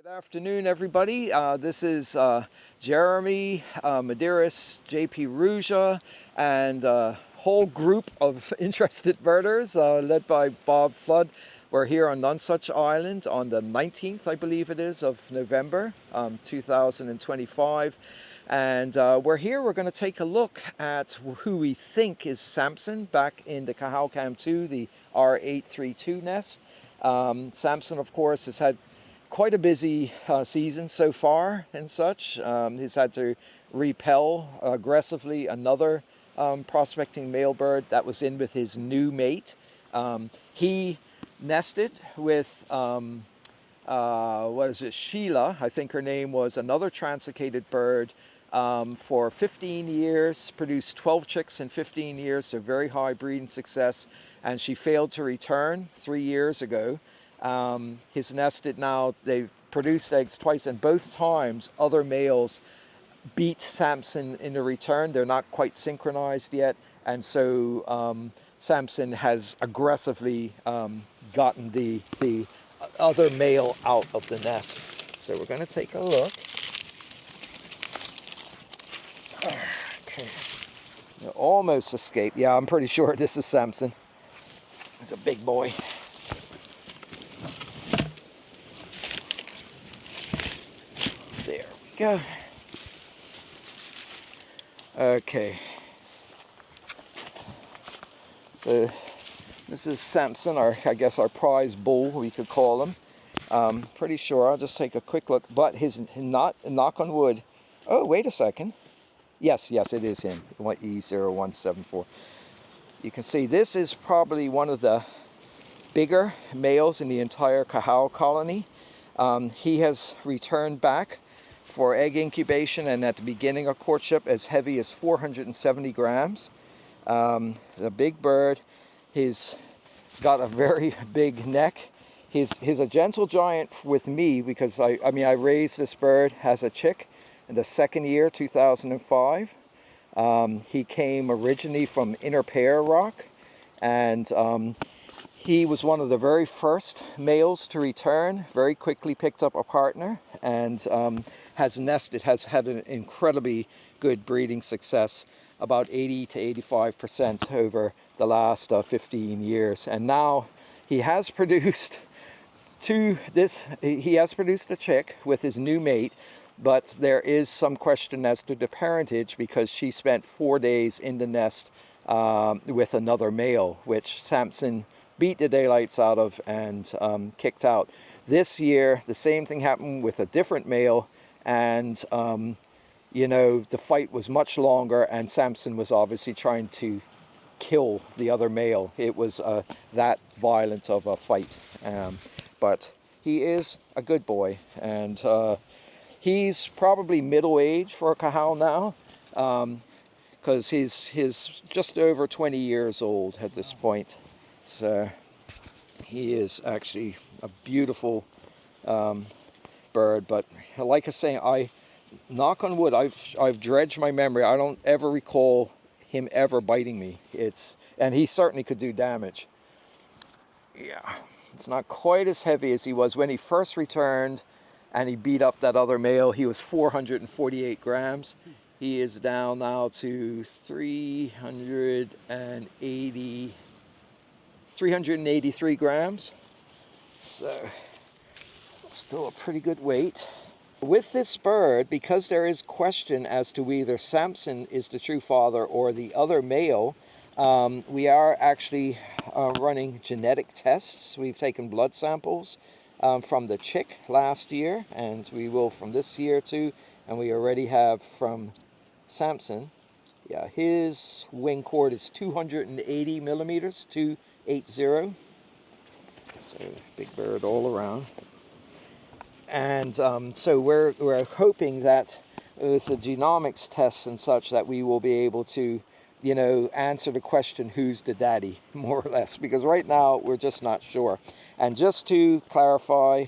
Good afternoon, everybody. This is Jeremy, Medeiros, JP Ruja, and a whole group of interested birders led by Bob Flood. We're here on Nonsuch Island on the 19th, I believe it is, of November 2025. And we're going to take a look at who we think is Samson back in the Cahal 2, the R832 nest. Samson, of course, has had quite a busy season so far and such. He's had to repel aggressively another prospecting male bird that was in with his new mate. He nested with, Sheila, I think her name was, another translocated bird for 15 years, produced 12 chicks in 15 years, so very high breeding success, and she failed to return 3 years ago. He's nested now, they've produced eggs twice, and both times other males beat Samson in the return. They're not quite synchronized yet, and so Samson has aggressively gotten the other male out of the nest. So we're going to take a look. Okay, they almost escaped. Yeah, I'm pretty sure this is Samson. He's a big boy. There we go. Okay. So this is Samson, I guess our prize bull, we could call him. Pretty sure. I'll just take a quick look. But his knock on wood. Oh, wait a second. Yes, it is him. E0174. You can see this is probably one of the bigger males in the entire Cahal colony. He has returned back for egg incubation, and at the beginning of courtship as heavy as 470 grams. A big bird. He's got a very big neck. He's a gentle giant with me because I raised this bird as a chick in the second year, 2005. He came originally from Inner Pear Rock, and he was one of the very first males to return, very quickly picked up a partner, and has nested, has had an incredibly good breeding success, about 80 to 85% over the last 15 years. And now he has produced he has produced a chick with his new mate, but there is some question as to the parentage because she spent 4 days in the nest with another male, which Samson beat the daylights out of and kicked out. This year, the same thing happened with a different male, and the fight was much longer, and Samson was obviously trying to kill the other male. It was that violent of a fight. But he is a good boy, and he's probably middle age for a Cahal now, because he's just over 20 years old at this point. So he is actually a beautiful bird. But like I say, knock on wood, I've dredged my memory. I don't ever recall him ever biting me. And he certainly could do damage. Yeah, it's not quite as heavy as he was when he first returned and he beat up that other male. He was 448 grams. He is down now to 383 grams. So still a pretty good weight. With this bird, because there is question as to whether Samson is the true father or the other male, we are actually running genetic tests. We've taken blood samples from the chick last year, and we will from this year too, and we already have from Samson. Yeah, his wing chord is 280 millimeters, 280. So big bird all around. And so we're hoping that with the genomics tests and such that we will be able to, answer the question, who's the daddy, more or less. Because right now we're just not sure. And just to clarify,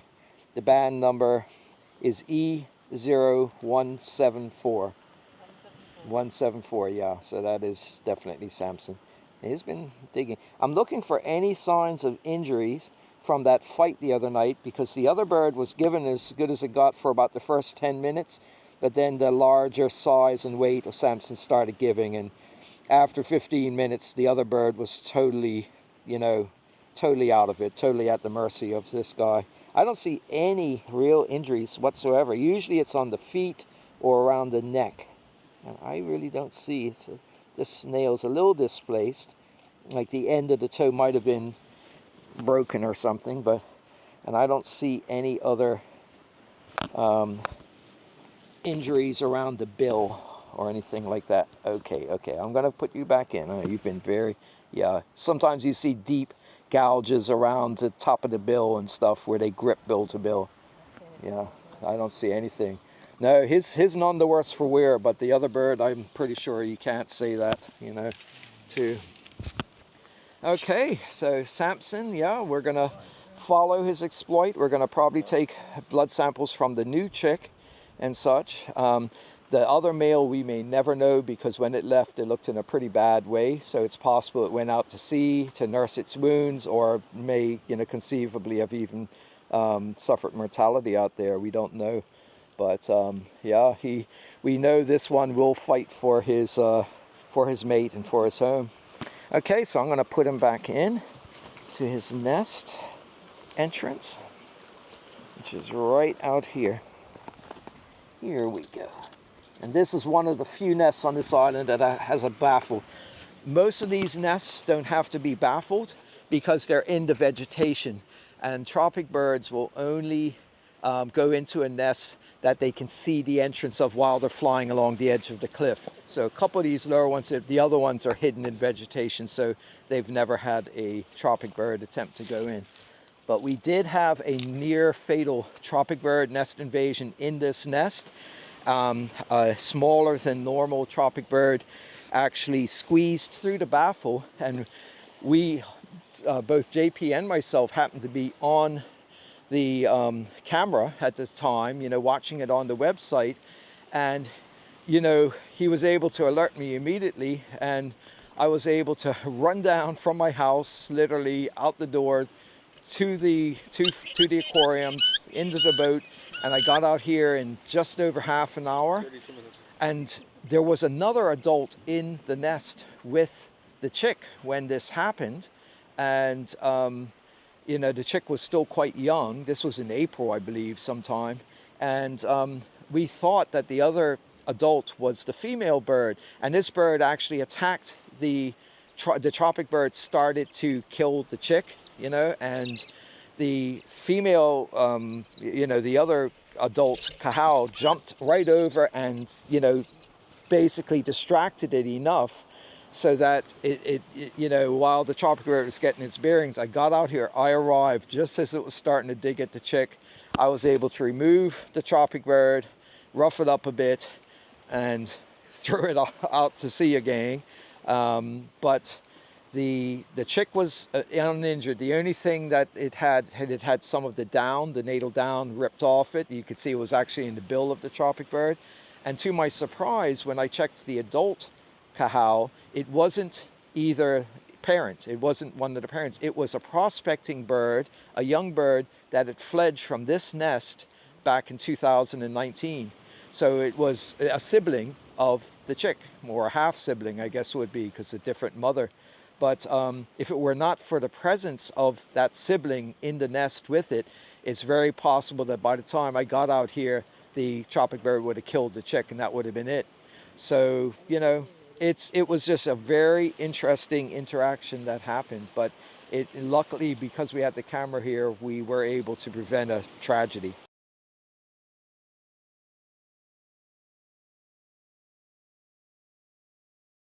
the band number is E0174. 174, yeah. So that is definitely Samson. He's been digging. I'm looking for any signs of injuries from that fight the other night, because the other bird was given as good as it got for about the first 10 minutes, but then the larger size and weight of Samson started giving, and after 15 minutes the other bird was totally, you know, totally out of it, totally at the mercy of this guy. I don't see any real injuries whatsoever. Usually it's on the feet or around the neck, and I really don't see it. So this snail's a little displaced, like the end of the toe might have been broken or something, and I don't see any other injuries around the bill or anything like that. Okay, I'm gonna put you back in. You've been very, yeah, sometimes you see deep gouges around the top of the bill and stuff where they grip bill to bill. Yeah, I don't see anything. No, his none the worse for wear, but the other bird, I'm pretty sure you can't say that, you know, too. Okay, so Samson, yeah, we're gonna follow his exploit. We're gonna probably take blood samples from the new chick and such. The other male we may never know, because when it left it looked in a pretty bad way, so it's possible it went out to sea to nurse its wounds, or may, you know, conceivably have even suffered mortality out there. We don't know, but yeah, we know this one will fight for his mate and for his home. Okay, so I'm going to put him back in to his nest entrance, which is right out here. Here we go. And this is one of the few nests on this island that has a baffle. Most of these nests don't have to be baffled because they're in the vegetation, and tropic birds will only go into a nest that they can see the entrance of while they're flying along the edge of the cliff. So a couple of these lower ones, the other ones are hidden in vegetation, so they've never had a tropic bird attempt to go in. But we did have a near fatal tropic bird nest invasion in this nest. A smaller than normal tropic bird actually squeezed through the baffle, and we, both JP and myself, happened to be on the camera at this time, you know, watching it on the website, and, you know, he was able to alert me immediately, and I was able to run down from my house, literally out the door, to the aquarium, into the boat, and I got out here in just over half an hour. And there was another adult in the nest with the chick when this happened, and you know, the chick was still quite young. This was in April, I believe, sometime, and we thought that the other adult was the female bird, and this bird actually attacked the tropic bird, started to kill the chick, you know, and the female, you know, the other adult cahal jumped right over and, you know, basically distracted it enough so that it you know, while the tropic bird was getting its bearings, I got out here. I arrived just as it was starting to dig at the chick. I was able to remove the tropic bird, rough it up a bit, and throw it out to sea again. But the chick was uninjured. The only thing that it had some of the down, the natal down, ripped off it. You could see it was actually in the bill of the tropic bird. And to my surprise, when I checked the adult cahal, it wasn't either parent. It wasn't one of the parents. It was a prospecting bird, a young bird that had fledged from this nest back in 2019. So it was a sibling of the chick, or a half sibling, I guess would be, because a different mother. But if it were not for the presence of that sibling in the nest with it, it's very possible that by the time I got out here, the tropic bird would have killed the chick, and that would have been it. So, you know, it was just a very interesting interaction that happened. But luckily, because we had the camera here, we were able to prevent a tragedy.